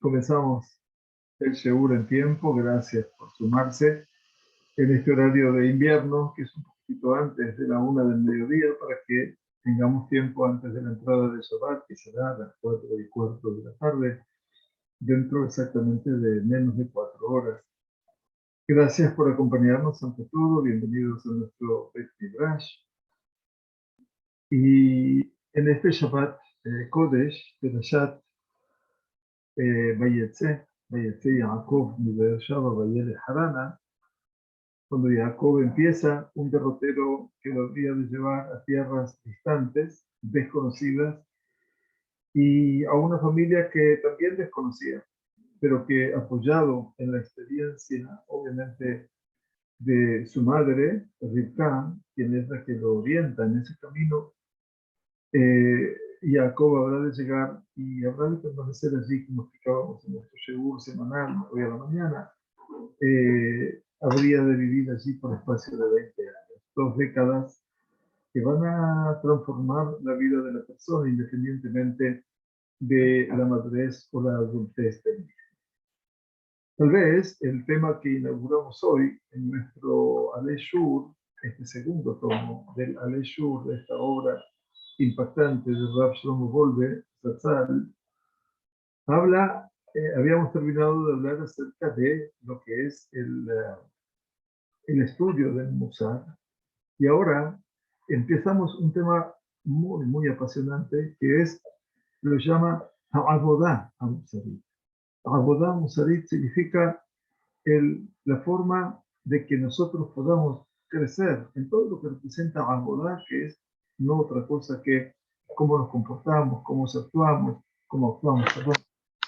Comenzamos el Sheur en tiempo. Gracias por sumarse en este horario de invierno, que es un poquito antes de la 1 del mediodía, para que tengamos tiempo antes de la entrada de Shabbat, que será a las 4:15 de la tarde, dentro exactamente de menos de 4 horas. Gracias por acompañarnos ante todo. Bienvenidos a nuestro Beit Midrash. Y en este Shabbat Kodesh, de la Shat Vayetze Yaakov mi Beersheba Vayele Harana, cuando Jacob empieza un derrotero que lo habría de llevar a tierras distantes, desconocidas, y a una familia que también desconocía, pero que apoyado en la experiencia, obviamente, de su madre, Rivka, quien es la que lo orienta en ese camino, Jacob habrá de llegar y habrá de permanecer allí, como explicábamos en nuestro Sheur semanal, hoy a la mañana. Habría de vivir allí por espacio de 20 años, 2 décadas que van a transformar la vida de la persona independientemente de la madurez o la adultez del hijo. Tal vez el tema que inauguramos hoy en nuestro Alei Shur, este segundo tomo del Alei Shur, de esta obra impactante de Rav Shlomo Wolbe, Zatzal, habíamos terminado de hablar acerca de lo que es el estudio del Musar, y ahora empezamos un tema muy, muy apasionante, que lo llama Avodah Musarit. Avodah Musarit significa la forma de que nosotros podamos crecer en todo lo que representa Avodah, que es no otra cosa que cómo nos comportamos, cómo actuamos, perdón,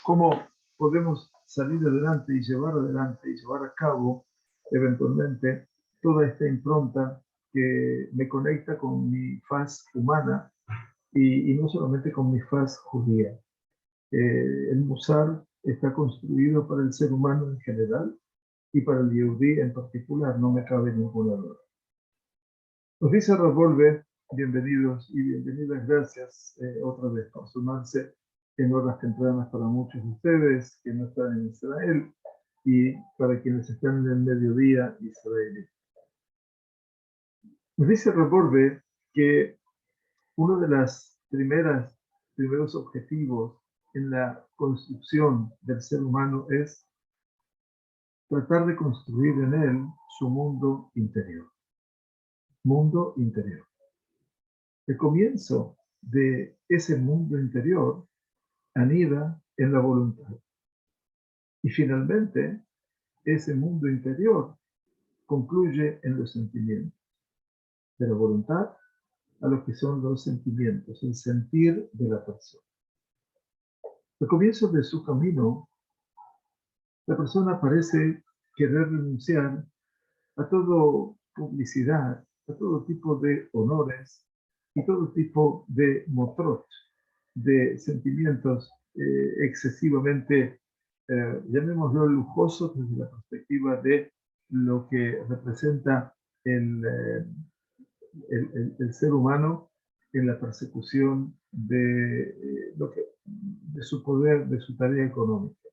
cómo podemos salir adelante y llevar a cabo eventualmente toda esta impronta que me conecta con mi faz humana y no solamente con mi faz judía. El Musar está construido para el ser humano en general y para el Yehudí en particular, no me cabe ninguna duda. Nos dice Ravolve, bienvenidos y bienvenidas, gracias otra vez por sumarse en horas tempranas para muchos de ustedes que no están en Israel y para quienes están en el mediodía israelí. Nos dice Ravolve que uno de los primeros objetivos en la construcción del ser humano es tratar de construir en él su mundo interior. Mundo interior. El comienzo de ese mundo interior anida en la voluntad. Y finalmente, ese mundo interior concluye en los sentimientos. De la voluntad a lo que son los sentimientos, el sentir de la persona. Al comienzo de su camino, la persona parece querer renunciar a toda publicidad, a todo tipo de honores y todo tipo de motrot, de sentimientos excesivamente, llamémoslo lujosos desde la perspectiva de lo que representa el ser humano en la persecución de su poder, de su tarea económica.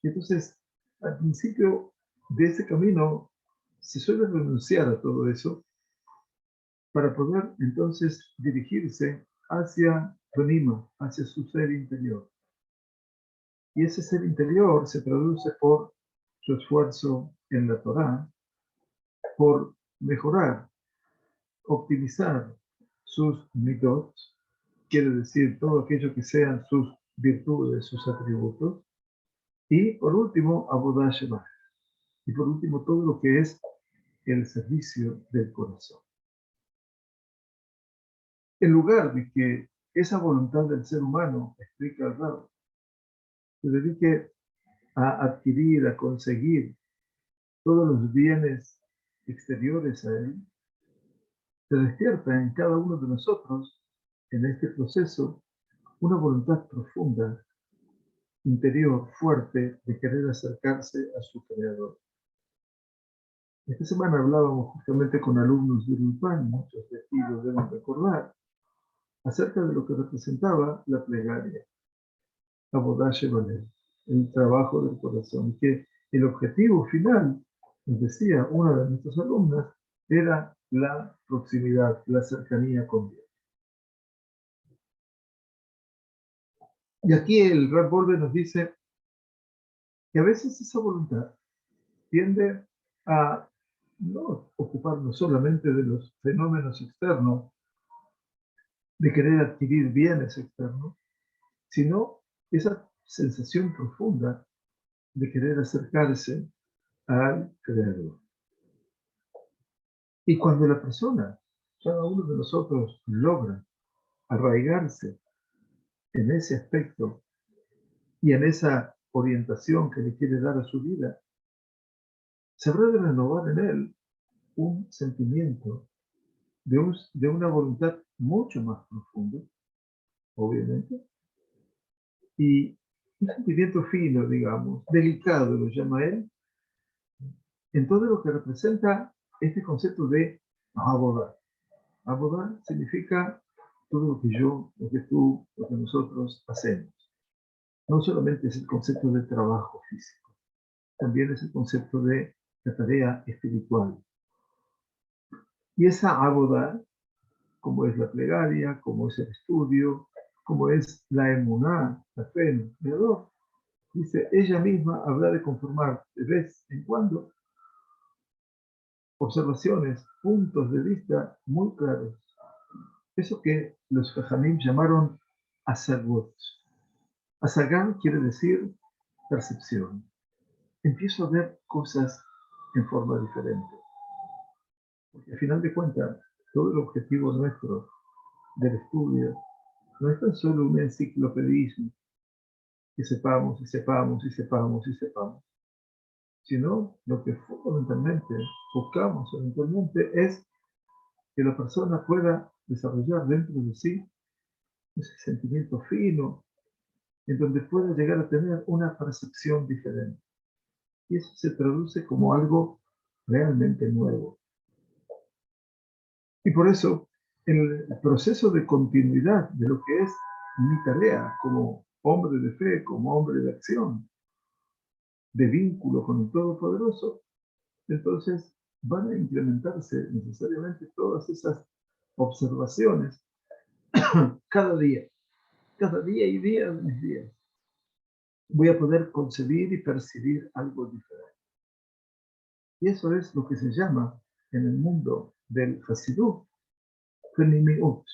Y entonces, al principio de ese camino, se suele renunciar a todo eso para poder entonces dirigirse hacia Pranima, hacia su ser interior. Y ese ser interior se traduce por su esfuerzo en la Torá, por mejorar, optimizar sus midot, quiere decir todo aquello que sean sus virtudes, sus atributos, y por último, Avodah Shema, y por último todo lo que es el servicio del corazón. En lugar de que esa voluntad del ser humano, explica el Rab, se dedique a adquirir, a conseguir todos los bienes exteriores a él, se despierta en cada uno de nosotros, en este proceso, una voluntad profunda, interior, fuerte, de querer acercarse a su Creador. Esta semana hablábamos justamente con alumnos de Ulpan, muchos de aquí lo deben recordar, acerca de lo que representaba la plegaria. Avodah Shebaleh, el trabajo del corazón, que el objetivo final, nos decía una de nuestras alumnas, era la proximidad, la cercanía con Dios. Y aquí el Rav Wolbe nos dice que a veces esa voluntad tiende a no ocuparnos solamente de los fenómenos externos, de querer adquirir bienes externos, sino esa sensación profunda de querer acercarse al Creador. Y cuando la persona, cada uno de nosotros, logra arraigarse en ese aspecto y en esa orientación que le quiere dar a su vida, se habrá de renovar en él un sentimiento de una voluntad mucho más profunda, obviamente, y un sentimiento fino, digamos, delicado, lo llama él, en todo lo que representa este concepto de abodar. Abodar significa todo lo que yo, lo que tú, lo que nosotros hacemos. No solamente es el concepto de trabajo físico, también es el concepto de la tarea espiritual. Y esa abodar, como es la plegaria, como es el estudio, como es la emuná, la fe en el Creador, dice, ella misma habrá de conformar de vez en cuando observaciones, puntos de vista muy claros. Eso que los Jajamim llamaron asagot. Asagán quiere decir percepción. Empiezo a ver cosas en forma diferente. Porque al final de cuentas, todo el objetivo nuestro del estudio no es tan solo un enciclopedismo, que sepamos y sepamos y sepamos y sepamos, sino lo que fundamentalmente buscamos eventualmente es que la persona pueda desarrollar dentro de sí ese sentimiento fino, en donde pueda llegar a tener una percepción diferente. Y eso se traduce como algo realmente nuevo. Y por eso, el proceso de continuidad de lo que es mi tarea como hombre de fe, como hombre de acción, de vínculo con el Todopoderoso, entonces van a implementarse necesariamente todas esas observaciones cada día y día de mis días. Voy a poder concebir y percibir algo diferente. Y eso es lo que se llama en el mundo del Hasidut, Pnimiut.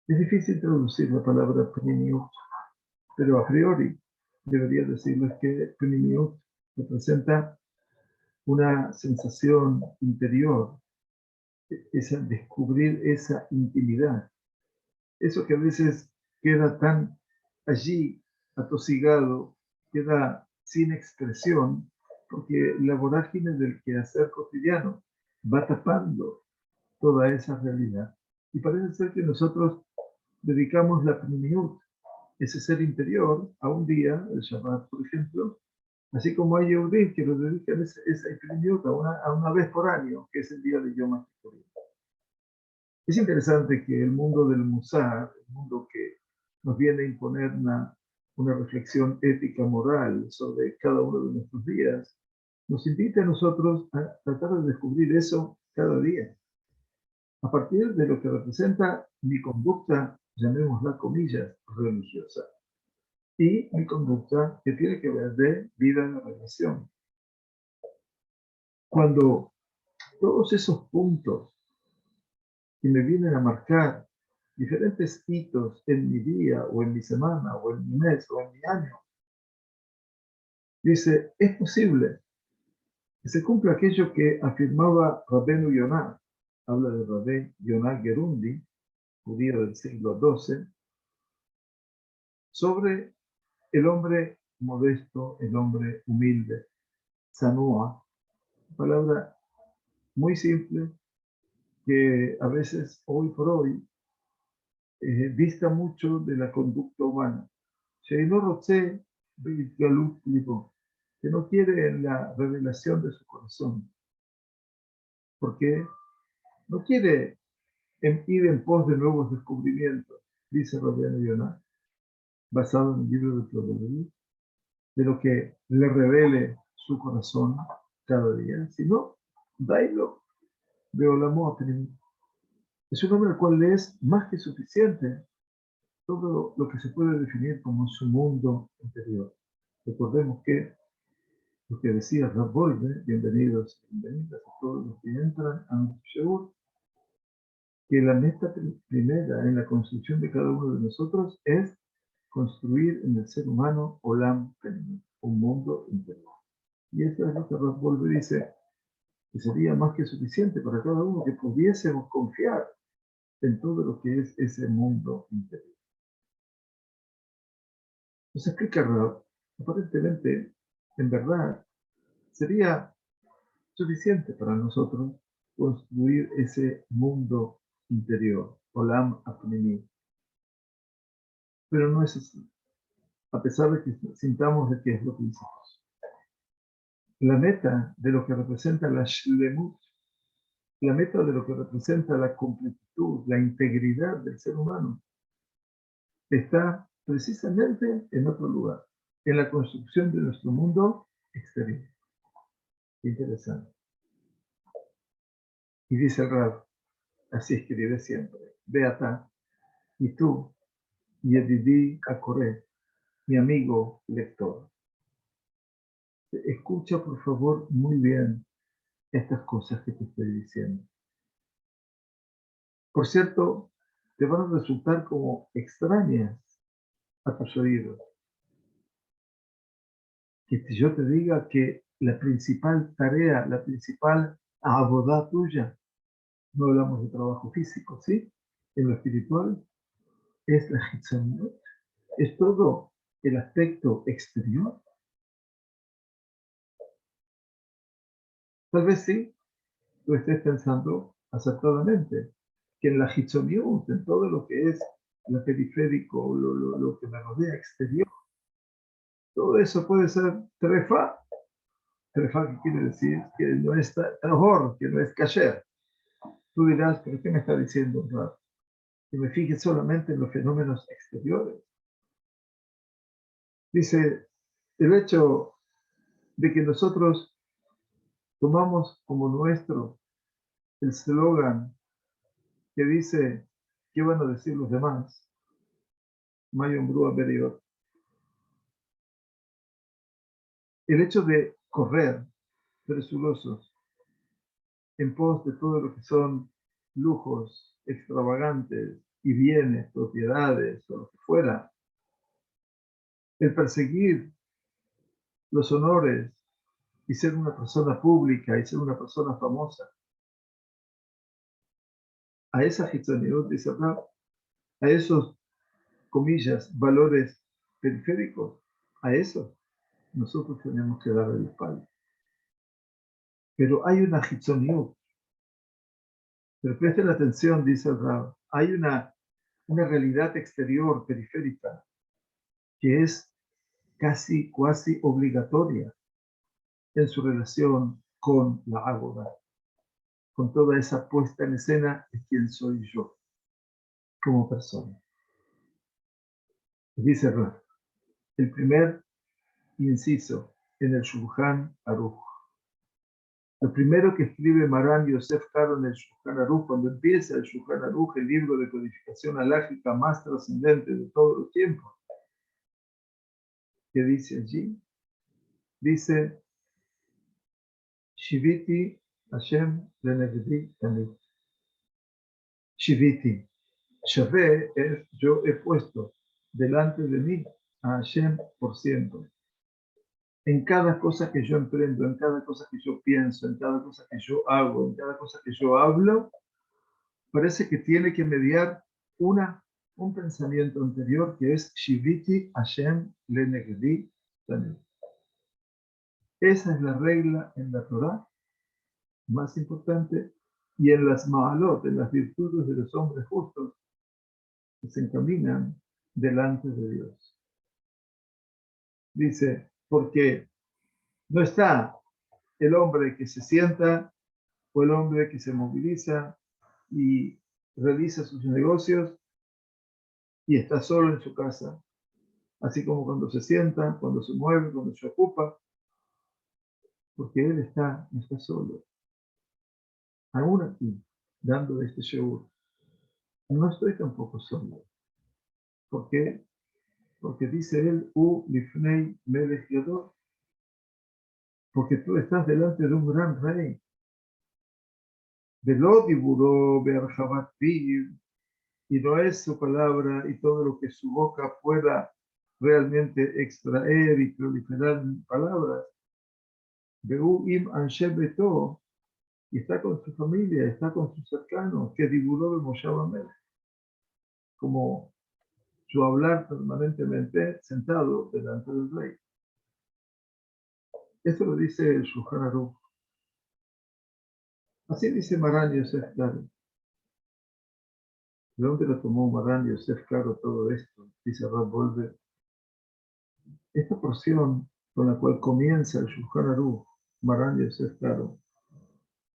Es difícil traducir la palabra Pnimiut, pero a priori debería decirles que Pnimiut representa una sensación interior, descubrir esa intimidad. Eso que a veces queda tan allí atosigado, queda sin expresión, porque la vorágine del quehacer cotidiano va tapando toda esa realidad. Y parece ser que nosotros dedicamos la primiut, ese ser interior, a un día, el Shabbat, por ejemplo, así como hay Yehudim que lo dedican esa primiut a una vez por año, que es el día de Yom Kippurim. Es interesante que el mundo del Musar, el mundo que nos viene a imponer una reflexión ética, moral sobre cada uno de nuestros días, nos invita a nosotros a tratar de descubrir eso cada día, a partir de lo que representa mi conducta, llamémosla comillas, religiosa, y mi conducta que tiene que ver de vida en la relación. Cuando todos esos puntos que me vienen a marcar diferentes hitos en mi día, o en mi semana, o en mi mes, o en mi año, dice, es posible que se cumpla aquello que afirmaba Rabbeinu Yonah, habla de Rabbeinu Yonah Gerundi, judío del siglo XII, sobre el hombre modesto, el hombre humilde, sanua, palabra muy simple que a veces hoy por hoy dista mucho de la conducta humana. Sheino Rotze Galut Libo, que no quiere la revelación de su corazón, porque no quiere ir en pos de nuevos descubrimientos, dice Rabbeinu Yonah, basado en el libro de Proverbios, de lo que le revele su corazón cada día, sino Dailo de Olamo Apnim. Es un hombre al cual le es más que suficiente todo lo que se puede definir como su mundo interior. Recordemos que lo que decía Rav Wolbe, bienvenidos y bienvenidas a todos los que entran a nuestro Sheur, que la meta primera en la construcción de cada uno de nosotros es construir en el ser humano Olam Penim, un mundo interior. Y eso es lo que Rav Wolbe dice, que sería más que suficiente para cada uno que pudiésemos confiar en todo lo que es ese mundo interior. Nos explica Rav, aparentemente, en verdad, sería suficiente para nosotros construir ese mundo interior, Olam Apnimi. Pero no es así, a pesar de que sintamos de que es lo que hicimos. La meta de lo que representa la Shlemut, la meta de lo que representa la completitud, la integridad del ser humano, está precisamente en otro lugar, en la construcción de nuestro mundo exterior. Interesante. Y dice el Rab, así escribe siempre, Beata, y tú, Yedidi Akore, mi amigo lector, escucha por favor muy bien estas cosas que te estoy diciendo. Por cierto, te van a resultar como extrañas a tus oídos. Que yo te diga que la principal tarea, la principal abodá tuya, no hablamos de trabajo físico, ¿sí? En lo espiritual, es la hitzoniot, es todo el aspecto exterior. Tal vez sí, tú estés pensando acertadamente que en la hitzoniot, en todo lo que es lo periférico, lo que me rodea exterior, todo eso puede ser trefa. Trefa, ¿qué quiere decir? Que no es tahor, que no es kasher. Tú dirás, ¿pero qué me está diciendo Rab? Que me fije solamente en los fenómenos exteriores. Dice, el hecho de que nosotros tomamos como nuestro el slogan que dice, ¿qué van a decir los demás? Mayon Brua Beriot. El hecho de correr presurosos en pos de todo lo que son lujos extravagantes y bienes, propiedades o lo que fuera, el perseguir los honores y ser una persona pública y ser una persona famosa, a esa hitzoniut, dice Rab, a esos, comillas, valores periféricos, a eso nosotros tenemos que darle la espalda. Pero hay una hitzoniut, pero presten atención, dice el Rab, hay una realidad exterior periférica que es casi obligatoria en su relación con la Ágora, con toda esa puesta en escena de quién soy yo como persona. Dice Rab, el primer inciso en el Shulchan Aruch. Lo primero que escribe Maran Yosef Karo en el Shulchan Aruch, cuando empieza el Shulchan Aruch, el libro de codificación halágica más trascendente de todos los tiempos, que dice allí, dice, Shiviti Hashem lenegdi tamid. Shiviti, Shavé es yo he puesto delante de mí a Hashem por siempre. En cada cosa que yo emprendo, en cada cosa que yo pienso, en cada cosa que yo hago, en cada cosa que yo hablo, parece que tiene que mediar un pensamiento anterior que es Shiviti Hashem lenegdi tamid. Esa es la regla en la Torah más importante y en las ma'alot, en las virtudes de los hombres justos que se encaminan delante de Dios. Dice, porque no está el hombre que se sienta o el hombre que se moviliza y realiza sus negocios y está solo en su casa. así como cuando se sienta, cuando se mueve, cuando se ocupa, porque Él no está solo. Aún aquí, dando este show, no estoy tampoco solo. ¿Por qué? Porque dice Él, lifnei melech gadol, porque tú estás delante de un gran rey. Velo diburó be'archavat piv, y no es su palabra y todo lo que su boca pueda realmente extraer y proliferar en palabras. Ve'u im anshe beto, y está con su familia, está con sus cercanos, que diburó de Moshav Amelech, como su hablar permanentemente sentado delante del rey. Esto lo dice el Shulchan Aruch. Así dice Maran Yosef Karo. ¿De dónde lo tomó Maran Yosef Karo todo esto? Dice Rav Wolbe. Esta porción con la cual comienza el Shulchan Aruch, Maran Yosef Karo,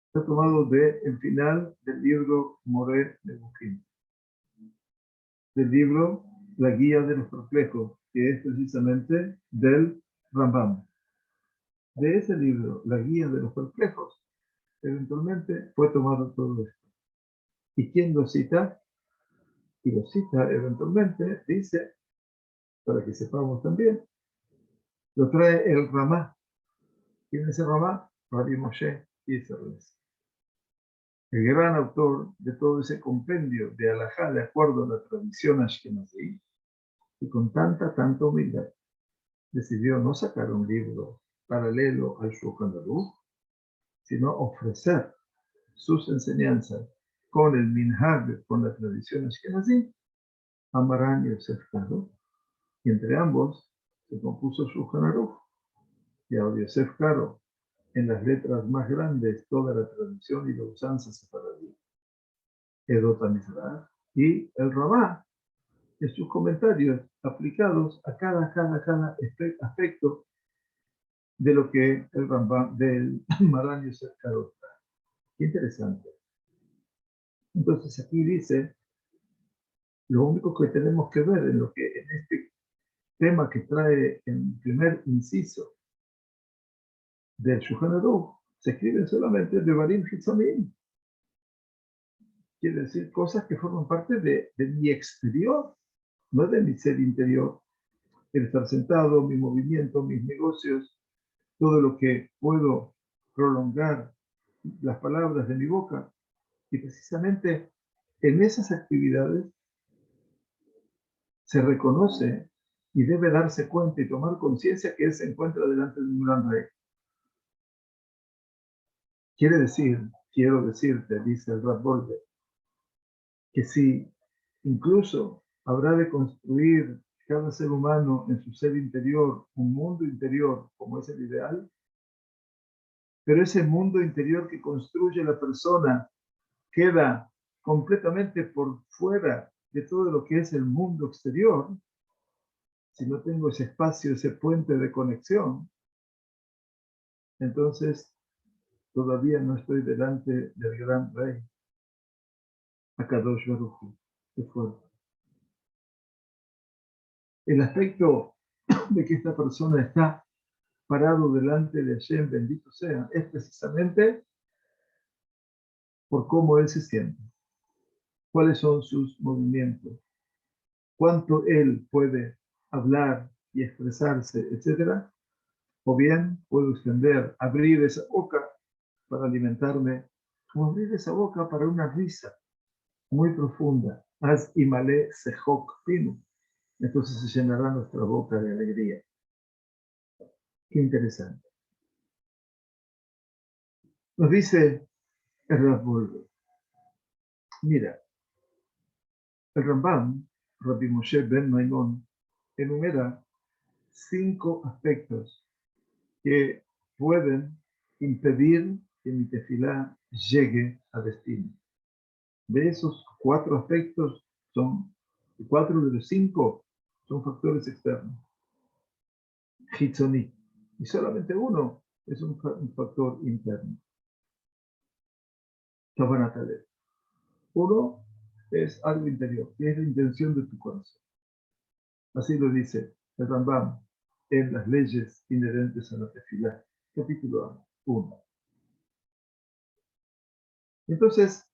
está tomado del final del libro Moreh Nevuchim, del libro La Guía de los Perplejos, que es precisamente del Rambam. De ese libro, La Guía de los Perplejos, eventualmente fue tomado todo esto. ¿Y quién lo cita? Y lo cita eventualmente, dice, para que sepamos también, lo trae el Ramá. ¿Quién es el Ramá? Rabbi Moshe Isserles, el gran autor de todo ese compendio de halajá de acuerdo a la tradición ashkenazí, y con tanta humildad decidió no sacar un libro paralelo al Shulchan Aruch, sino ofrecer sus enseñanzas con el minhag, con la tradición ashkenazí, a Maran Yosef Karo, y entre ambos se compuso Shulchan Aruch, y a Yosef Karo, en las letras más grandes, toda la tradición y la usanza sefaradí, Edot HaMizrach, y el Ramá, en sus comentarios aplicados a cada aspecto de lo que el Rambam, del Maran Yosef Karo trae. Qué interesante. Entonces aquí dice, lo único que tenemos que ver en este tema que trae en el primer inciso del Shulchan Aruch, se escriben solamente de Barim Hitzonim. Quiere decir cosas que forman parte de mi exterior, no de mi ser interior. El estar sentado, mi movimiento, mis negocios, todo lo que puedo prolongar las palabras de mi boca. Y precisamente en esas actividades se reconoce y debe darse cuenta y tomar conciencia que él se encuentra delante de un gran rey. Quiero decirte, dice el Rav Wolbe, que si incluso habrá de construir cada ser humano en su ser interior un mundo interior como es el ideal, pero ese mundo interior que construye la persona queda completamente por fuera de todo lo que es el mundo exterior, si no tengo ese espacio, ese puente de conexión, entonces todavía no estoy delante del gran rey, Akadosh Baruj Hu. Qué fuerte. El aspecto de que esta persona está parado delante de Hashem, bendito sea, es precisamente por cómo él se siente, cuáles son sus movimientos, cuánto él puede hablar y expresarse, etcétera, o bien puedo abrir esa boca para alimentarme, o abrir esa boca para una risa muy profunda. Az imale sejok pinu. Entonces se llenará nuestra boca de alegría. Qué interesante. Nos dice el Rav Wolbe, mira, el Rambam, Rabbi Moshe ben Maimón, enumera 5 aspectos que pueden impedir que mi tefilá llegue a destino. De esos 4 aspectos, 4 de los 5 son factores externos, Hitzoni, y solamente uno es un factor interno, Kavanat Halev. Uno es algo interior, que es la intención de tu corazón. Así lo dice el Rambam en las leyes inherentes a la tefilá, capítulo 1. Entonces,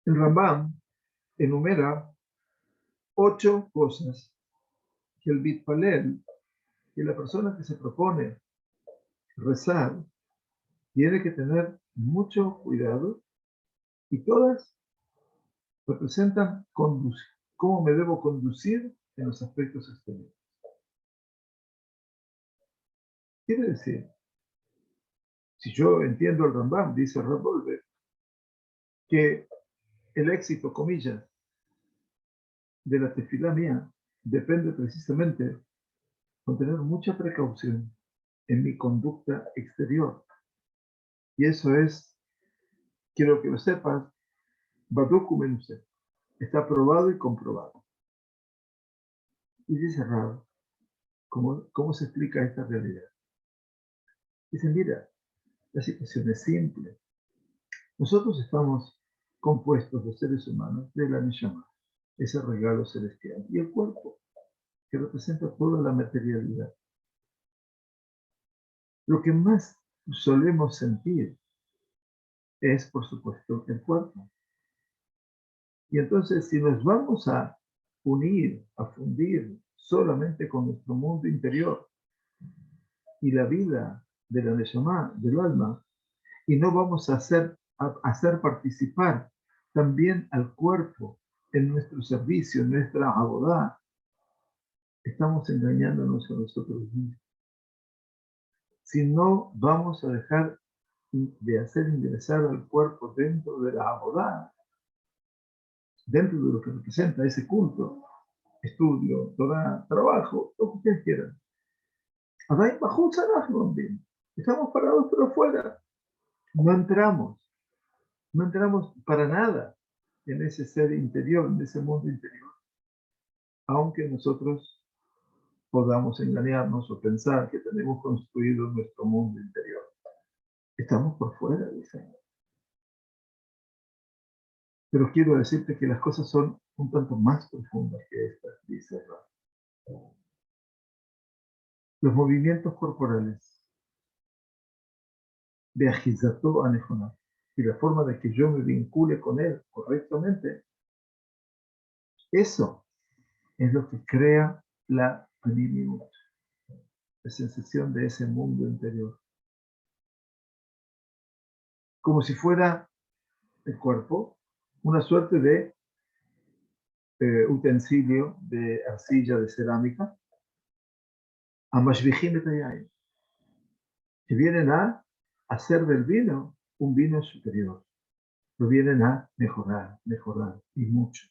el Rambam enumera 8 cosas que el Bitpalel, que la persona que se propone rezar, tiene que tener mucho cuidado, y todas representan cómo me debo conducir en los aspectos exteriores. Quiere decir, si yo entiendo el Rambam, dice Ravolver, que el éxito, comillas, de la tefilá mía depende precisamente con tener mucha precaución en mi conducta exterior. Y eso es, quiero que lo sepas, Baduk Umenuse, está probado y comprobado. Y dice Rab, ¿cómo se explica esta realidad? Dice, mira, la situación es simple. Nosotros estamos compuestos, los seres humanos, de la Neshama, ese regalo celestial, y el cuerpo, que representa toda la materialidad. Lo que más solemos sentir es, por supuesto, el cuerpo. Y entonces, si nos vamos a unir, a fundir solamente con nuestro mundo interior y la vida de la Neshama, del alma, y no vamos a hacer participar también al cuerpo en nuestro servicio, en nuestra abodá, estamos engañándonos a nosotros mismos. Si no vamos a dejar de hacer ingresar al cuerpo dentro de la abodá, dentro de lo que representa ese culto, estudio, Torah, trabajo, lo que ustedes quieran. Estamos parados pero afuera. No entramos para nada en ese ser interior, en ese mundo interior. Aunque nosotros podamos engañarnos o pensar que tenemos construido nuestro mundo interior. Estamos por fuera, dicen. Pero quiero decirte que las cosas son un tanto más profundas que estas, dice Rab. Los movimientos corporales de Ajizato Anejona y la forma de que yo me vincule con él correctamente, eso es lo que crea la Panimimut, la sensación de ese mundo interior. Como si fuera el cuerpo una suerte de utensilio de arcilla, de cerámica, Amashvihim Betayay, que vienen a hacer del vino un vino superior. Lo vienen a mejorar y mucho.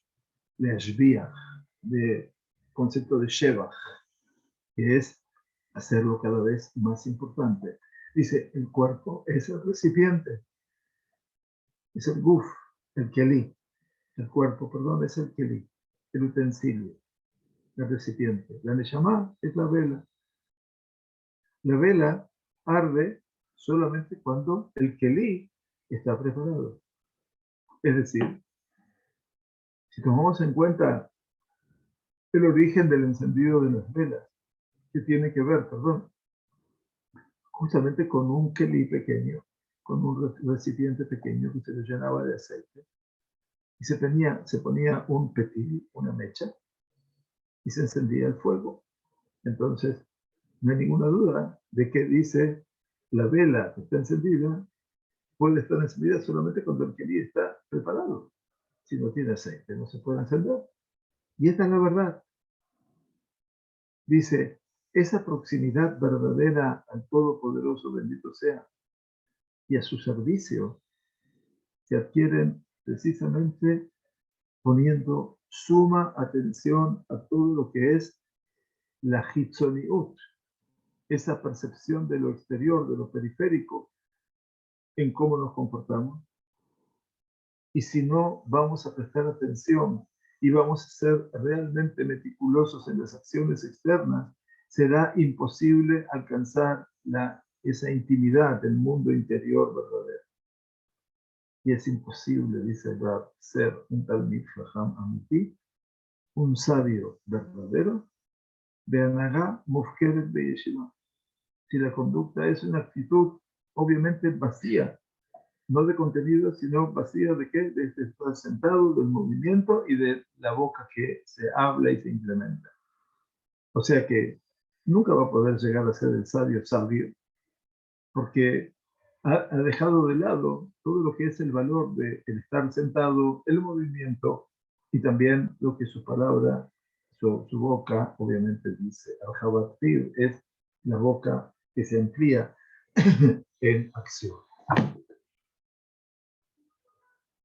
Le Ashbiach, de concepto de Shevach, que es hacerlo cada vez más importante. Dice, el cuerpo es el recipiente, es el guf, el keli. El cuerpo, perdón, es el keli, el utensilio, el recipiente. La neshama es la vela. La vela arde solamente cuando el keli está preparado. Es decir, si tomamos en cuenta el origen del encendido de las velas, que tiene que ver, justamente con un keli pequeño, con un recipiente pequeño que se le llenaba de aceite, y se ponía un petil, una mecha, y se encendía el fuego. Entonces, no hay ninguna duda de que dice la vela que está encendida puede estar encendida solamente cuando el keli está preparado. Si no tiene aceite, no se puede encender. Y esta es la verdad. Dice, esa proximidad verdadera al Todopoderoso, bendito sea, y a su servicio, se adquieren precisamente poniendo suma atención a todo lo que es la hitzoniut, esa percepción de lo exterior, de lo periférico, en cómo nos comportamos. Y si no vamos a prestar atención y vamos a ser realmente meticulosos en las acciones externas, será imposible alcanzar esa intimidad del mundo interior verdadero. Y es imposible, dice Rab, ser un Talmid Chacham Amiti un sabio verdadero, Beanagá Mufkeret Beyeshiva. Si la conducta es una actitud obviamente vacía, no de contenido, sino vacía de qué? De estar sentado, del movimiento y de la boca que se habla y se implementa. O sea que nunca va a poder llegar a ser el sabio sabio, porque ha dejado de lado todo lo que es el valor de el estar sentado, el movimiento y también lo que su palabra, su boca, obviamente dice. Al-Jabatir es la boca que se amplía en acción.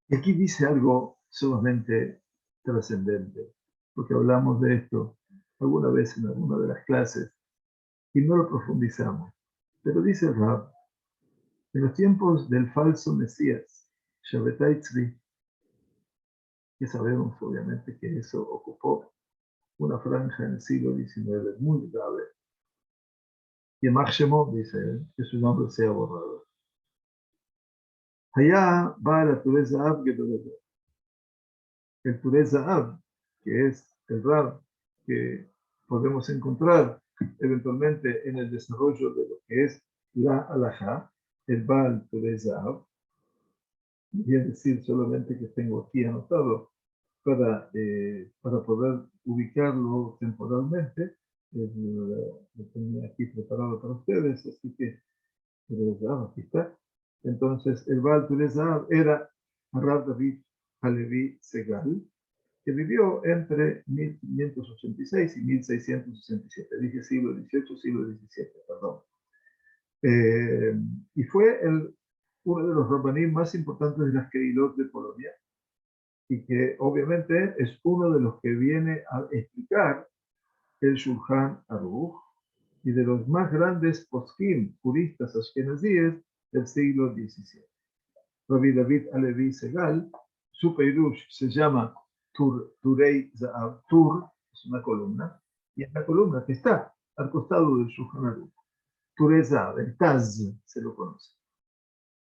Y aquí dice algo sumamente trascendente, porque hablamos de esto alguna vez en alguna de las clases y no lo profundizamos. Pero dice el Rab, en los tiempos del falso Mesías, Shabbatai Tzvi, que sabemos obviamente que eso ocupó una franja en el siglo XIX muy grave, y Yemach Shemo, dice él, que su nombre sea borrado. Allá va la Turei Zahav Gedolah. El Turei Zahav, que es el Rab que podemos encontrar eventualmente en el desarrollo de lo que es la Alajá, el Baal Turei Zahav, y es decir, solamente que tengo aquí anotado para poder ubicarlo temporalmente. Lo tenía aquí preparado para ustedes, así que aquí está. Entonces, el Baal Turezab era Rav David Halevi Segal, que vivió entre 1586 y 1667. Dije siglo XVIII, siglo XVII, perdón. Y fue uno de los rabanim más importantes de las Keilot de Polonia, y que obviamente es uno de los que viene a explicar el Shulchan Aruch y de los más grandes poskim, juristas ashkenazíes del siglo XVII. Rabbi David Halevi Segal, su peirush se llama Turei Zahav. Tur es una columna, y es la columna que está al costado del Shulchan Aruch. Turei Zahav, el Taz se lo conoce.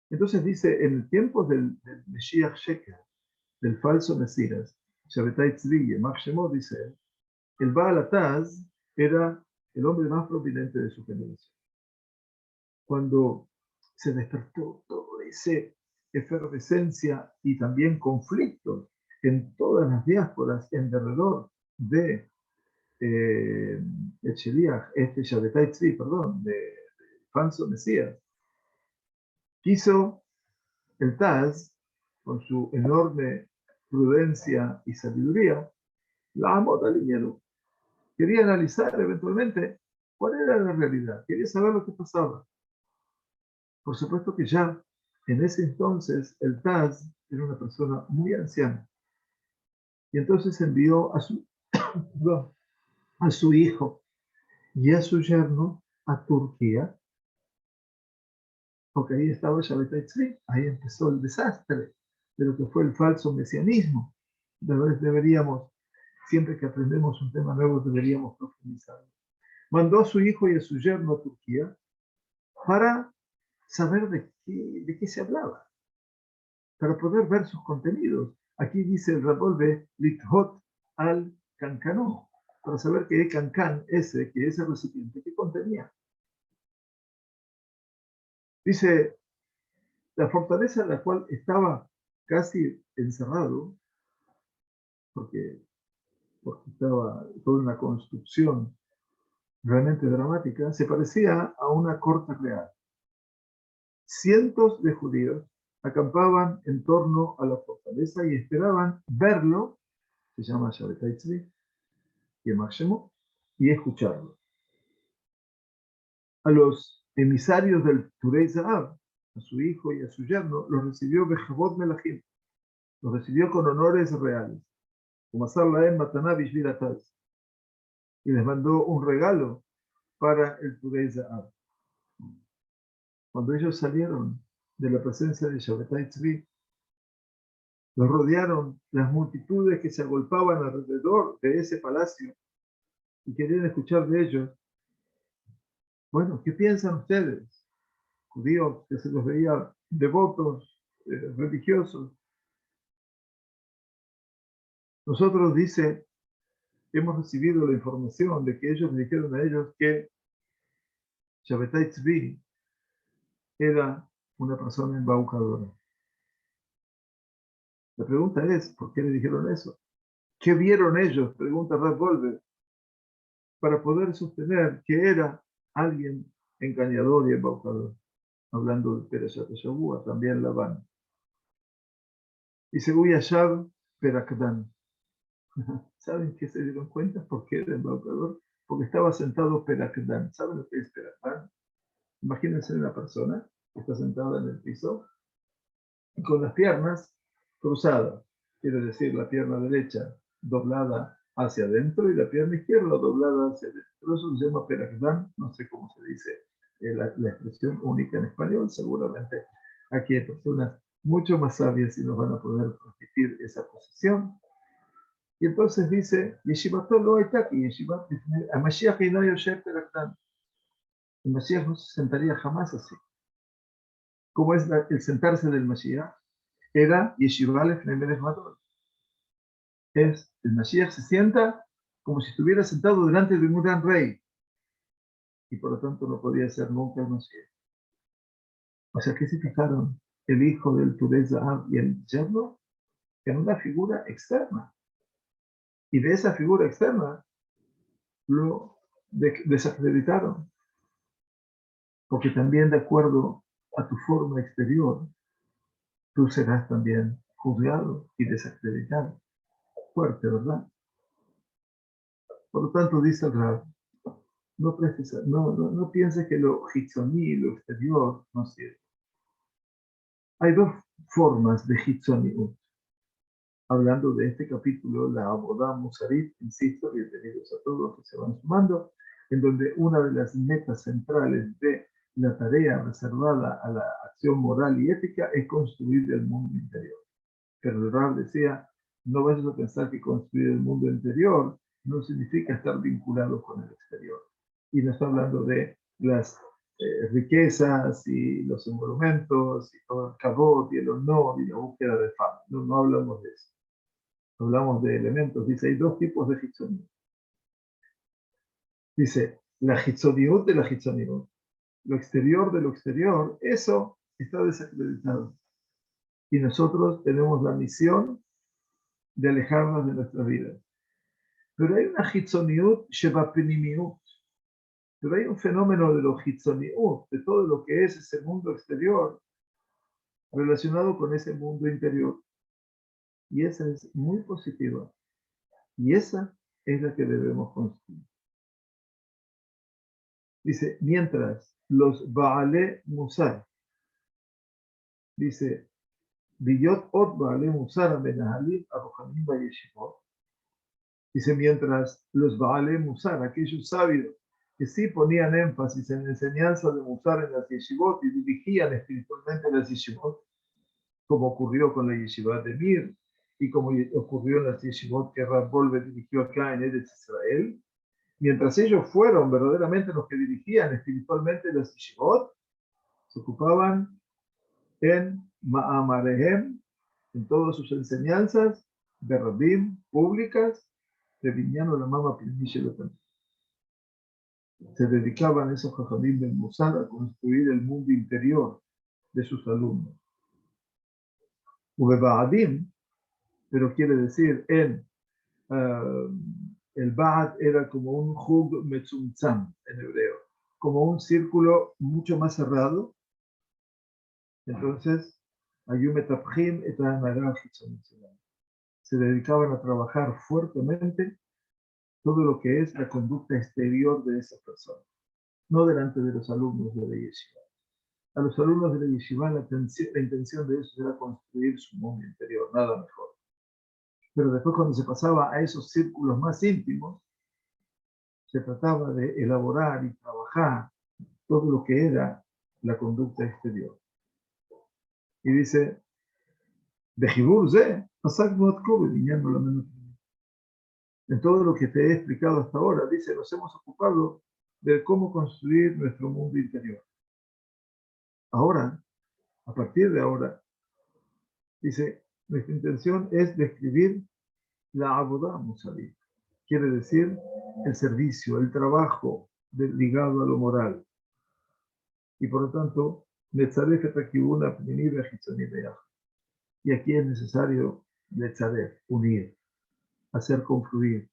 Entonces dice, en el tiempo del Mesías Sheker, del falso Mesías, Shabbatai Tzvi, Yemach Shemo, dice, el Baal Ataz era el hombre más prominente de su generación. Cuando se despertó toda esa efervescencia y también conflictos en todas las diásporas en derredor de el Sheliach, Shabbatai Tzvi, perdón, de falso Mesías, quiso el Taz, con su enorme prudencia y sabiduría, la Amot alineó. Quería analizar eventualmente cuál era la realidad, quería saber lo que pasaba. Por supuesto que ya en ese entonces el Taz era una persona muy anciana. Y entonces envió a su hijo y a su yerno a Turquía, porque ahí estaba Shabbatai Tzvi, ahí empezó el desastre de lo que fue el falso mesianismo. Deberíamos, siempre que aprendemos un tema nuevo, deberíamos profundizarlo. Mandó a su hijo y a su yerno a Turquía para saber de qué se hablaba, para poder ver sus contenidos. Aquí dice el Rabolve, Lithot al Cancanó, para saber qué Cancan, que ese recipiente, qué contenía. Dice, la fortaleza en la cual estaba casi encerrado, porque estaba toda una construcción realmente dramática, se parecía a una corte real. Cientos de judíos acampaban en torno a la fortaleza y esperaban verlo, se llama Shabbatai Tzvi, y escucharlo. A los emisarios del Turei Zahav, a su hijo y a su yerno, los recibió Bejabot Melachim, los recibió con honores reales, como Laem Mataná Bishvil Ataz, y les mandó un regalo para el Turei Zahav. Cuando ellos salieron de la presencia de Shabbatai Tzvi, los rodearon las multitudes que se agolpaban alrededor de ese palacio y querían escuchar de ellos. Bueno, ¿qué piensan ustedes? Judíos que se los veía devotos, religiosos. Nosotros, dice, hemos recibido la información de que ellos le dijeron a ellos que Shabbatai Tzvi era una persona embaucadora. La pregunta es, ¿por qué le dijeron eso? ¿Qué vieron ellos? Pregunta Rav Goldberg, para poder sostener que era alguien engañador y embaucador. Hablando de Perashat Shavua, también Labán. Y según Yashab Perakdan. ¿Saben qué se dieron cuenta? ¿Por qué era embaucador? Porque estaba sentado Perakdan. ¿Saben lo que es Perakdan? Imagínense una persona que está sentada en el piso y con las piernas cruzadas. Quiere decir, la pierna derecha doblada hacia adentro y la pierna izquierda doblada hacia adentro. Eso se llama Perakdan. No sé cómo se dice la expresión única en español. Seguramente aquí hay personas mucho más sabias y nos van a poder transmitir esa posición. Y entonces dice, Yeshivato lo está aquí, Yeshivat, a Mashiach y no Yosef Perakdan. El Mashiach no se sentaría jamás así. ¿Cómo es el sentarse del Mashiach? Era Yeshiva Lefnei Melech Madol. El Mashiach se sienta como si estuviera sentado delante de un gran rey. Y por lo tanto no podía ser nunca el Mashiach. O sea, ¿qué se fijaron? El hijo del Turez Zahab y el yerno en una figura externa. Y de esa figura externa lo desacreditaron. Porque también de acuerdo a tu forma exterior, tú serás también juzgado y desacreditado. Fuerte, ¿verdad? Por lo tanto, dice el Rab, no pienses que lo hitzoní, lo exterior, no sirve. Hay dos formas de hitzoniut. Hablando de este capítulo, la Abodá Musarit, insisto, bienvenidos a todos que se van sumando, en donde una de las metas centrales de la tarea reservada a la acción moral y ética es construir el mundo interior. Pero el Rab decía, no vayas a pensar que construir el mundo interior no significa estar vinculado con el exterior. Y no está hablando de las riquezas y los emolumentos y todo el cabot y el honor y la búsqueda de fama. No hablamos de eso. Hablamos de elementos. Dice, hay dos tipos de hitzoniut. Dice, la hitzoniut de la hitzoniut. Lo exterior de lo exterior, eso está desacreditado. Y nosotros tenemos la misión de alejarnos de nuestra vida. Pero hay una hitzoniut shebapinimiut. Pero hay un fenómeno de lo hitzoniut, de todo lo que es ese mundo exterior, relacionado con ese mundo interior. Y esa es muy positiva. Y esa es la que debemos construir. Dice, mientras los Baale Musar, dice, Biyot Ot Baale Musar Amenahalim Arohanim Bayeshivot, dice, mientras los Baale Musar, aquellos sabios que sí ponían énfasis en la enseñanza de Musar en las yeshivot y dirigían espiritualmente las yeshivot, como ocurrió con la yeshiva de Mir y como ocurrió en las yeshivot que Rav Goldberg dirigió acá en Eretz Israel, mientras ellos fueron verdaderamente los que dirigían espiritualmente las yeshivot, se ocupaban en Ma'amarehem, en todas sus enseñanzas, de Rabim, públicas, de Binyan Olamam Pnimi también. Se dedicaban esos jajamim del Musar a construir el mundo interior de sus alumnos. Ubeba'adim, pero quiere decir el Ba'ad era como un Hug Metzumtzam en hebreo, como un círculo mucho más cerrado. Entonces, Ayumetapjim et se dedicaban a trabajar fuertemente todo lo que es la conducta exterior de esa persona, no delante de los alumnos de la yeshiva. A los alumnos de la yeshiva la intención de ellos era construir su mundo interior, nada mejor. Pero después cuando se pasaba a esos círculos más íntimos, se trataba de elaborar y trabajar todo lo que era la conducta exterior. Y dice, de Jibur Ze, en todo lo que te he explicado hasta ahora, dice, nos hemos ocupado de cómo construir nuestro mundo interior. Ahora, a partir de ahora, dice, nuestra intención es describir la Abodá Musarit, quiere decir el servicio, el trabajo ligado a lo moral. Y por lo tanto, y aquí es necesario unir, hacer confluir,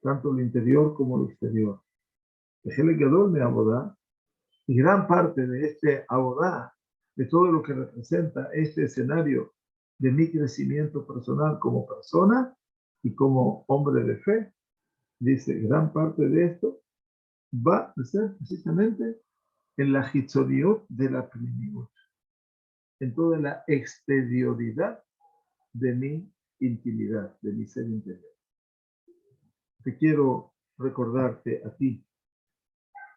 tanto lo interior como lo exterior. Y gran parte de este abodá, de todo lo que representa este escenario de mi crecimiento personal como persona y como hombre de fe, dice, gran parte de esto va a ser precisamente en la hitzoniot de la plenidad, en toda la exterioridad de mi intimidad, de mi ser interior. Te quiero recordarte a ti.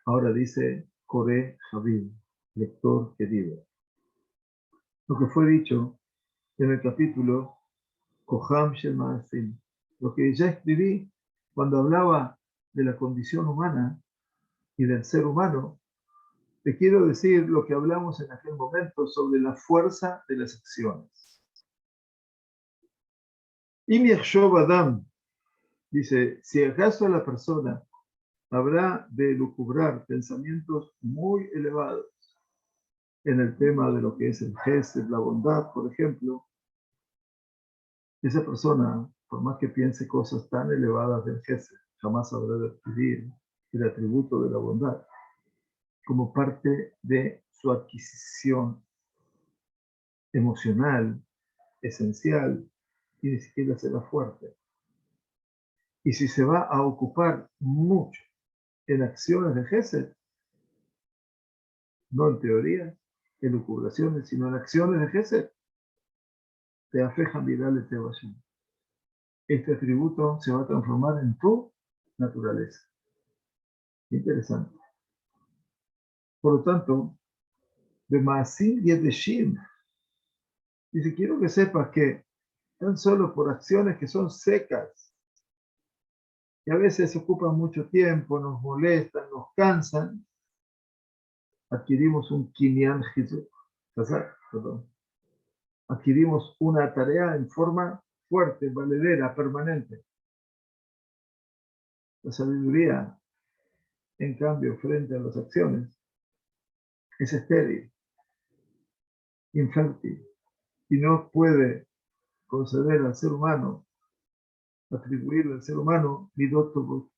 Ahora dice Coré Javid, lector querido. Lo que fue dicho en el capítulo Koham Shel Maasim, lo que ya escribí cuando hablaba de la condición humana y del ser humano, te quiero decir lo que hablamos en aquel momento sobre la fuerza de las acciones. Im Yachshov Adam, dice, si acaso la persona habrá de lucubrar pensamientos muy elevados en el tema de lo que es el gesed, la bondad, por ejemplo, esa persona, por más que piense cosas tan elevadas del gesed, jamás habrá de adquirir el atributo de la bondad como parte de su adquisición emocional, esencial, y ni siquiera será fuerte. Y si se va a ocupar mucho en acciones de gesed, no en teoría, en lucubraciones, sino en acciones de gesed, te afejan virales te vayan. Este atributo se va a transformar en tu naturaleza. Interesante. Por lo tanto, de Maasim y de Shim, dice, quiero que sepas que tan solo por acciones que son secas, que a veces ocupan mucho tiempo, nos molestan, nos cansan, adquirimos un kinyan hizuk, perdón. Adquirimos una tarea en forma fuerte, valedera, permanente. La sabiduría, en cambio, frente a las acciones, es estéril, infértil, y no puede conceder al ser humano, atribuirle al ser humano, midotobot,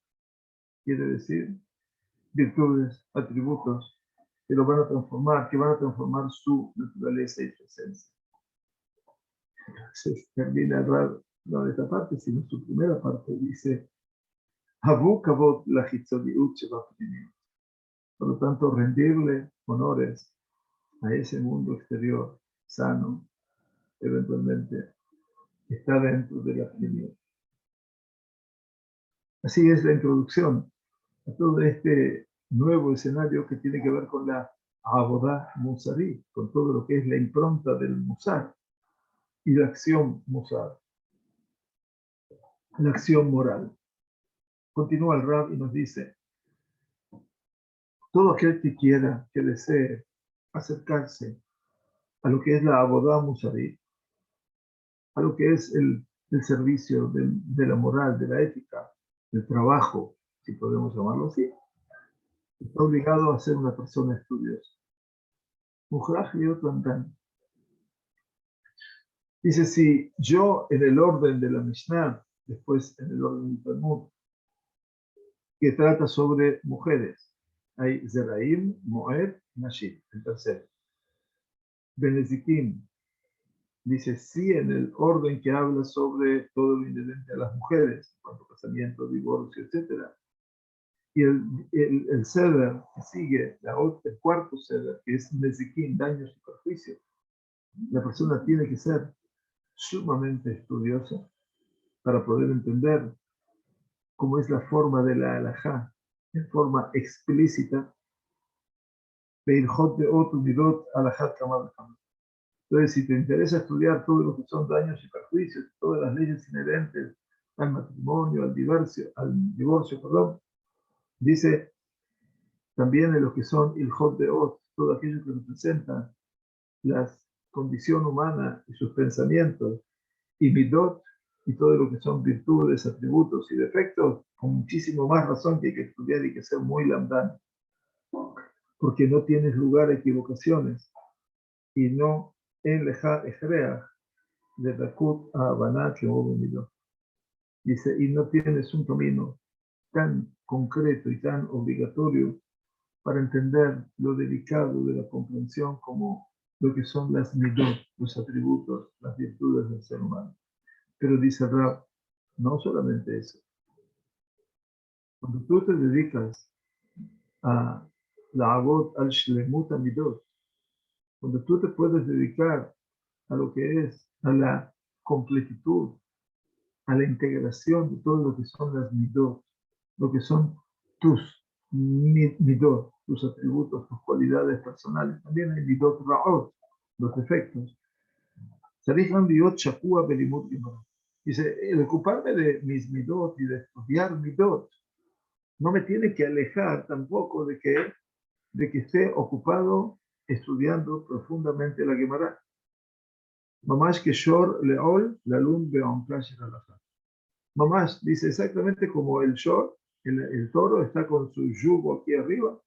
quiere decir, virtudes, atributos, que lo van a transformar, que van a transformar su naturaleza y su esencia. Entonces termina raro, no de esta parte, sino su primera parte, dice, Habu kavod la hitzoniut shebapnimiut. Por lo tanto, rendirle honores a ese mundo exterior sano, eventualmente, está dentro de la plenidad. Así es la introducción a todo este nuevo escenario que tiene que ver con la Abodá Musari, con todo lo que es la impronta del Musar y la acción Musar, la acción moral. Continúa el Rab y nos dice, todo aquel que quiera, que desee acercarse a lo que es la Abodá Musari, a lo que es el servicio de la moral, de la ética, del trabajo, si podemos llamarlo así, está obligado a ser una persona estudiosa. Mujraj y otro andan. Dice, si yo en el orden de la Mishnah, después en el orden del Talmud, que trata sobre mujeres, hay Zeraim, Moed, Nashim, el tercero. Benezikim, dice, sí en el orden que habla sobre todo lo inherente a las mujeres, cuanto casamiento, divorcio, etc. Y el Seder que sigue, el cuarto Seder, que es Nezikim, daños y perjuicios, la persona tiene que ser sumamente estudiosa para poder entender cómo es la forma de la halajá, en forma explícita, Beirjot de Otu Midot Alajat Kamal. Entonces, si te interesa estudiar todo lo que son daños y perjuicios, todas las leyes inherentes al matrimonio, al divorcio, perdón, dice también en lo que son Ilhot de Ot, todo aquello que representa la condición humana y sus pensamientos, y Midot, y todo lo que son virtudes, atributos y defectos, con muchísimo más razón que hay que estudiar y que ser muy lamdán, porque no tienes lugar a equivocaciones y no en leja ejrea de Dakut a Habaná que hubo venido. Dice, y no tienes un camino tan concreto y tan obligatorio para entender lo delicado de la comprensión como lo que son las midot, los atributos, las virtudes del ser humano. Pero dice Rab, no solamente eso. Cuando tú te dedicas a la avot al shlemut midot, cuando tú te puedes dedicar a lo que es, a la completitud, a la integración de todo lo que son las midot, lo que son tus midot, tus atributos, tus cualidades personales. También hay midot ra'ot, los defectos. Dice, el ocuparme de mis midot y de estudiar midot no me tiene que alejar tampoco de que esté ocupado estudiando profundamente la Gemara. Mamash que shor leol lalun be'omkash halakha. Mamash dice exactamente como el shor, el toro está con su yugo aquí arriba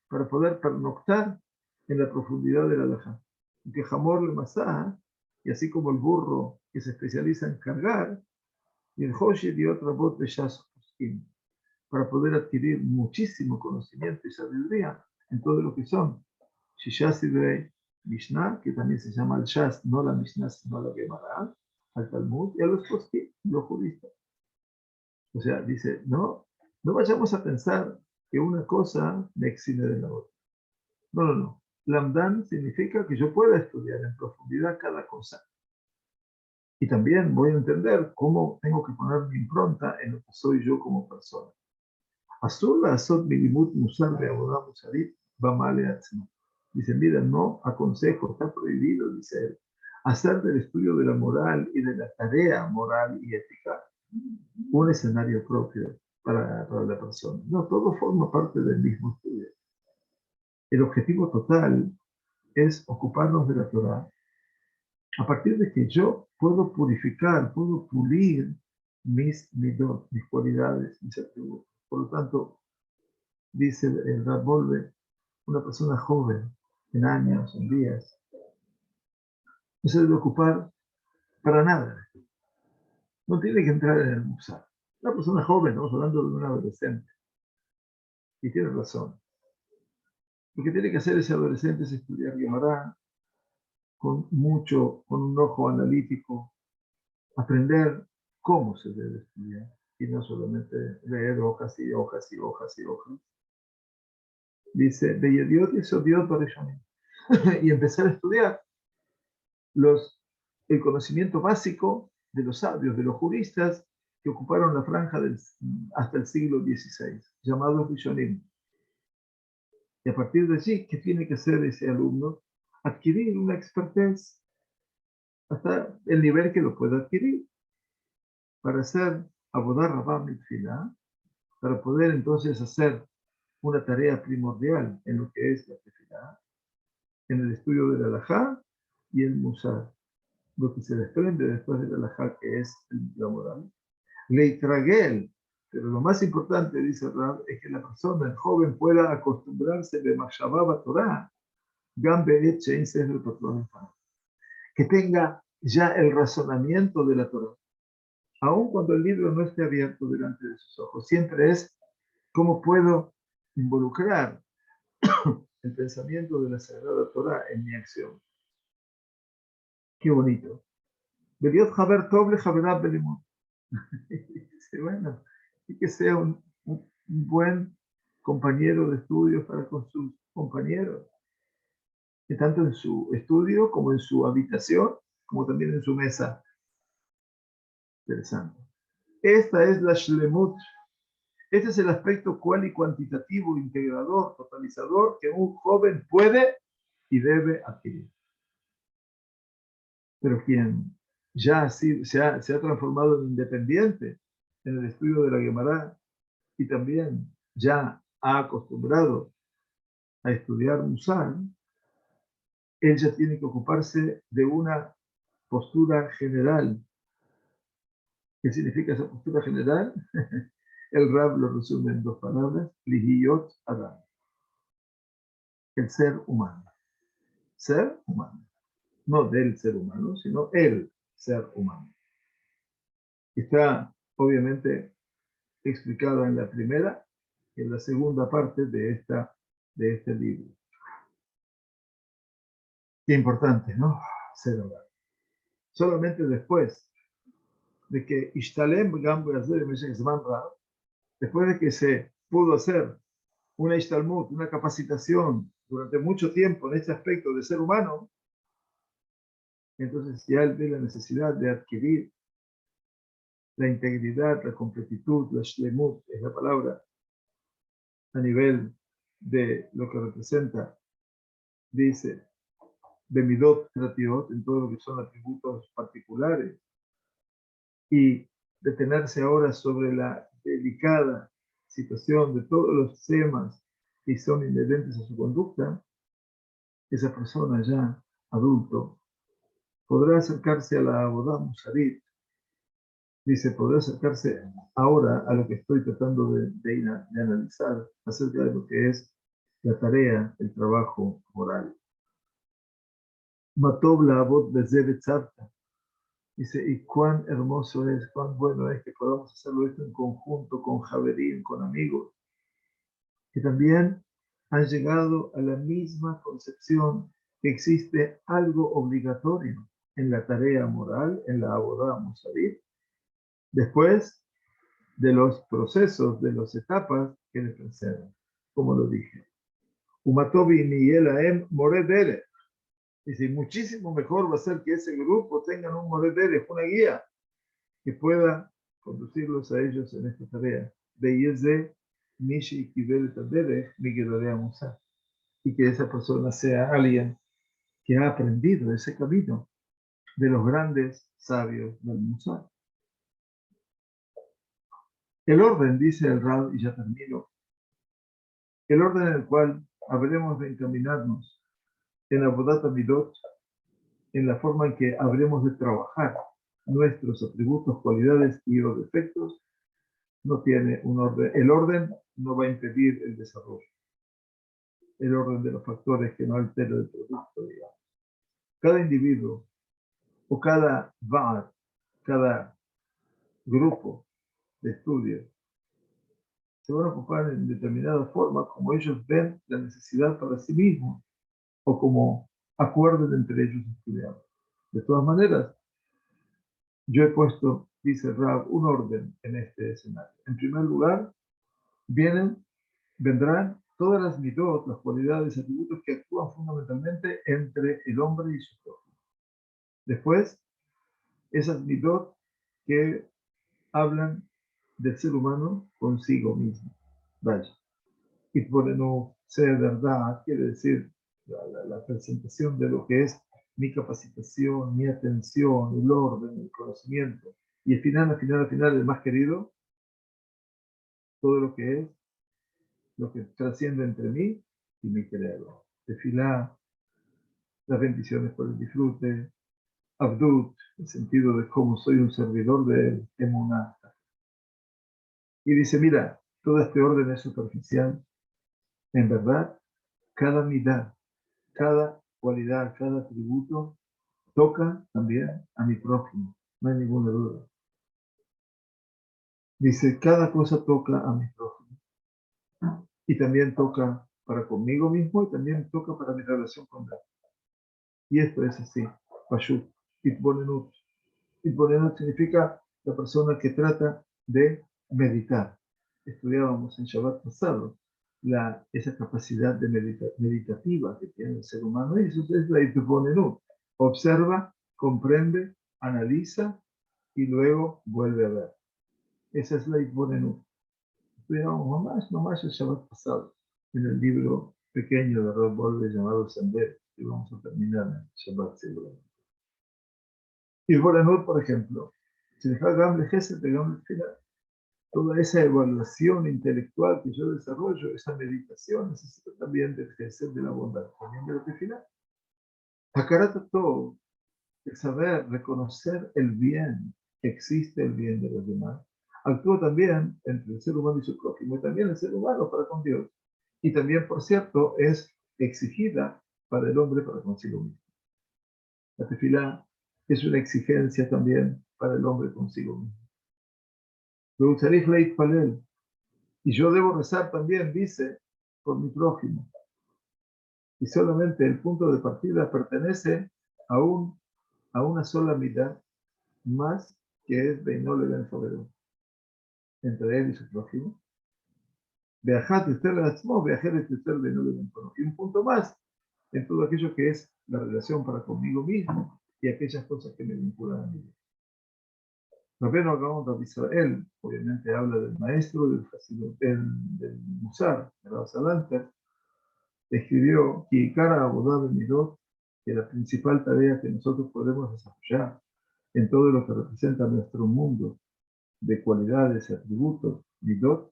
para poder pernoctar en la profundidad de la halakha. Y que jamor le masá, y así como el burro que se especializa en cargar, y el hoshi y otra bot de shasoskim, para poder adquirir muchísimo conocimiento y sabiduría en todo lo que son Shishas Sidrei Mishnah, que también se llama el Shas, no la Mishnah, sino la Gemara, al Talmud y a los poskim, los juristas. O sea, dice, no vayamos a pensar que una cosa me exime de la otra. No. Lamdan significa que yo pueda estudiar en profundidad cada cosa. Y también voy a entender cómo tengo que poner mi impronta en lo que soy yo como persona. Azul la asot milimut musar de abodá musarit bamale atzma. Dice, mira, no aconsejo, está prohibido, dice él, hacer del estudio de la moral y de la tarea moral y ética un escenario propio para la persona. No, todo forma parte del mismo estudio. El objetivo total es ocuparnos de la Torah a partir de que yo puedo purificar, puedo pulir mis midot, mis cualidades, mis atributos. Por lo tanto, dice el Rab Wolbe, una persona joven, en años, en días, no se debe ocupar para nada. No tiene que entrar en el musar. Una persona joven, estamos hablando de un adolescente, y tiene razón. Lo que tiene que hacer ese adolescente es estudiar Gemara con un ojo analítico, aprender cómo se debe estudiar, y no solamente leer hojas y hojas y hojas y hojas. Dice, Beyediot y Sodiot Bareshonim, y empezar a estudiar el conocimiento básico de los sabios, de los juristas que ocuparon la franja hasta el siglo XVI, llamados Rishonim. Y a partir de allí, ¿qué tiene que hacer ese alumno? Adquirir una expertise hasta el nivel que lo pueda adquirir para hacer abodar rabá mitfilá, para poder entonces hacer una tarea primordial en lo que es la tefilá, en el estudio de la halajá y el musar, lo que se desprende después de la halajá, que es la moral. Leitragel, pero lo más importante, dice Rab, es que la persona, el joven, pueda acostumbrarse de Mashababa Torah, Gambe Shein Sefer Patrón, que tenga ya el razonamiento de la Torah, aun cuando el libro no esté abierto delante de sus ojos. Siempre es cómo puedo involucrar el pensamiento de la Sagrada Torah en mi acción. Qué bonito. Beliot Haber Toble Haberab Belimón. Bueno, y que sea un buen compañero de estudio para con sus compañeros, que tanto en su estudio como en su habitación, como también en su mesa. Interesante. Esta es la Shlemut. Este es el aspecto cual y cuantitativo, integrador, totalizador que un joven puede y debe adquirir. Pero quien ya así se ha transformado en independiente en el estudio de la Gemara y también ya ha acostumbrado a estudiar Musar, él ya tiene que ocuparse de una postura general ¿Qué significa esa postura general? El Rab lo resume en dos palabras, Lihiyot Adam, el ser humano. Ser humano. No del ser humano, sino el ser humano. Está obviamente explicado en la primera y en la segunda parte de este libro. Qué importante, ¿no? Ser humano. Solamente después de que Ishtalem después de que se pudo hacer una Ishtalmut, una capacitación durante mucho tiempo en este aspecto de ser humano, entonces ya él ve la necesidad de adquirir la integridad, la completitud, la shlemut, es la palabra, a nivel de lo que representa, dice, de midot tratiot, en todo lo que son atributos particulares, y detenerse ahora sobre la delicada situación de todos los temas que son inherentes a su conducta, esa persona ya adulto podrá acercarse a la Abodá Musarit. Dice, podrá acercarse ahora a lo que estoy tratando de analizar acerca de lo que es la tarea, el trabajo moral. Matov la Abod de Tzarta. Dice, y cuán hermoso es, cuán bueno es que podamos hacerlo esto en conjunto, con Javerín, con amigos, que también han llegado a la misma concepción que existe algo obligatorio en la tarea moral, en la abodá musarit, después de los procesos, de las etapas que le preceden, como lo dije. Umatobi ni Elaem Moredere. Dice, muchísimo mejor va a ser que ese grupo tengan un Moredere, una guía, que pueda conducirlos a ellos en esta tarea. De Nishi Kibel Tadere, Miguel Musa. Y que esa persona sea alguien que ha aprendido ese camino de los grandes sabios del Musa. El orden, dice el Rab, y ya termino, el orden en el cual habremos de encaminarnos en la Bodata Midot, en la forma en que habremos de trabajar nuestros atributos, cualidades y o defectos, no tiene un orden. El orden no va a impedir el desarrollo. El orden de los factores que no altera el producto, digamos. Cada individuo o cada VAR, cada grupo de estudio, se van a ocupar en determinada forma como ellos ven la necesidad para sí mismos o como acuerden entre ellos estudiar. De todas maneras, yo he puesto, dice Rab, un orden en este escenario. En primer lugar, vendrán todas las midot, las cualidades, atributos que actúan fundamentalmente entre el hombre y su prójimo. Después, esas midot que hablan del ser humano consigo mismo. Vaya. Y por no ser verdad, quiere decir la presentación de lo que es mi capacitación, mi atención, el orden, el conocimiento. Y al final, el más querido, todo lo que es, lo que trasciende entre mí y mi creador. Tefilá, las bendiciones por el disfrute, Abdut, el sentido de cómo soy un servidor de él, Emuná. Y dice, mira, todo este orden es superficial. En verdad, cada midá, cada cualidad, cada atributo toca también a mi prójimo, no hay ninguna duda. Dice, cada cosa toca a mi prójimo. Y también toca para conmigo mismo y también toca para mi relación con él. Y esto es así, Pashut, Itbonenut. Itbonenut significa la persona que trata de meditar. Estudiábamos en Shabbat pasado esa capacidad de meditativa que tiene el ser humano, y eso es la Itbonenut. Observa, comprende, analiza y luego vuelve a ver. Esa es la Itbonenut. Estudiábamos nomás el Shabbat pasado, en el libro pequeño de Rob Bolde llamado Sender, que vamos a terminar en Shabbat seguramente. Y Boranot, por ejemplo, si deja Gamle Gesed de Gamle Final, toda esa evaluación intelectual que yo desarrollo, esa meditación, necesita también del Gesed de la bondad, también de la Tefilá. Hakarat todo, el saber reconocer el bien existe el bien de los demás, actúa también entre el ser humano y su prójimo, y también el ser humano para con Dios. Y también, por cierto, es exigida para el hombre para consigo mismo. La tefilá es una exigencia también para el hombre consigo mismo. Y yo debo rezar también, dice, por mi prójimo. Y solamente el punto de partida pertenece a, a una sola mitad, más que es Beinol Ben Foguero, entre él y su prójimo. Viajar de usted a viajar de usted Beinol Ben Foguero. Y un punto más, en todo aquello que es la relación para conmigo mismo y aquellas cosas que me vinculan a mí. Rabbeinu Gaon de Israel, obviamente habla del maestro del Musar, de la Salanter, escribió que Ikara Abodá Midot, que la principal tarea que nosotros podemos desarrollar en todo lo que representa nuestro mundo de cualidades y atributos, Midot,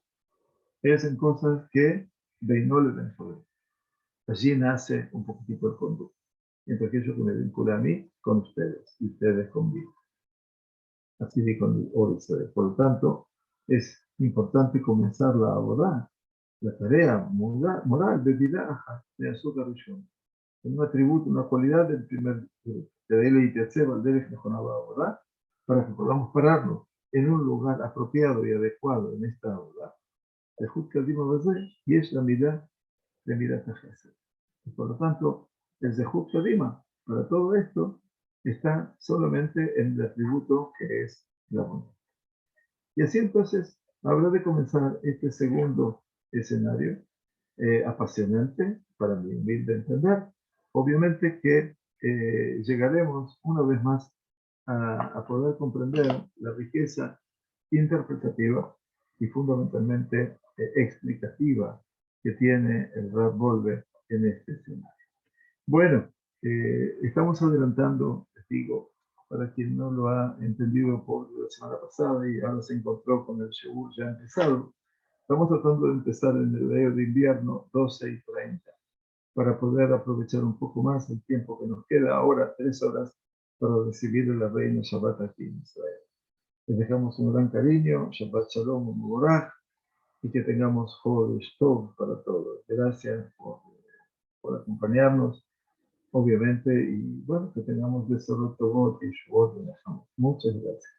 es en cosas que Beinol Ben Foguer. Allí nace un poquitito el conducto, entre aquello que me vincula a mí con ustedes y ustedes conmigo. Así de con ustedes. Por lo tanto, es importante comenzar la abodá, la tarea moral de vida de azúcar rishon, en un atributo, una cualidad del primer grupo, de él y tercero, al derech mejonaba abodá, para que podamos pararnos en un lugar apropiado y adecuado en esta abodá. El Jud Kadima Bazé, y es la mirada de Mirat HaChesed. Y por lo tanto, el Zehut Kadima, para todo esto, está solamente en el atributo que es la bondad. Y así entonces habrá de comenzar este segundo escenario apasionante para mi humilde entender. Obviamente que llegaremos una vez más a poder comprender la riqueza interpretativa y fundamentalmente explicativa que tiene el Rav Wolbe en este escenario. Bueno, estamos adelantando, les digo, para quien no lo ha entendido por la semana pasada y ahora se encontró con el Shebur ya empezado, estamos tratando de empezar en el horario de invierno 12:30 para poder aprovechar un poco más el tiempo que nos queda ahora, 3 horas, para recibir a la reina Shabbat aquí en Israel. Les dejamos un gran cariño, Shabbat Shalom, Muborach, y que tengamos Jodesh Tov para todos. Gracias por acompañarnos, obviamente, y bueno, que tengamos Besorot Tovot y Shabbat. Muchas gracias.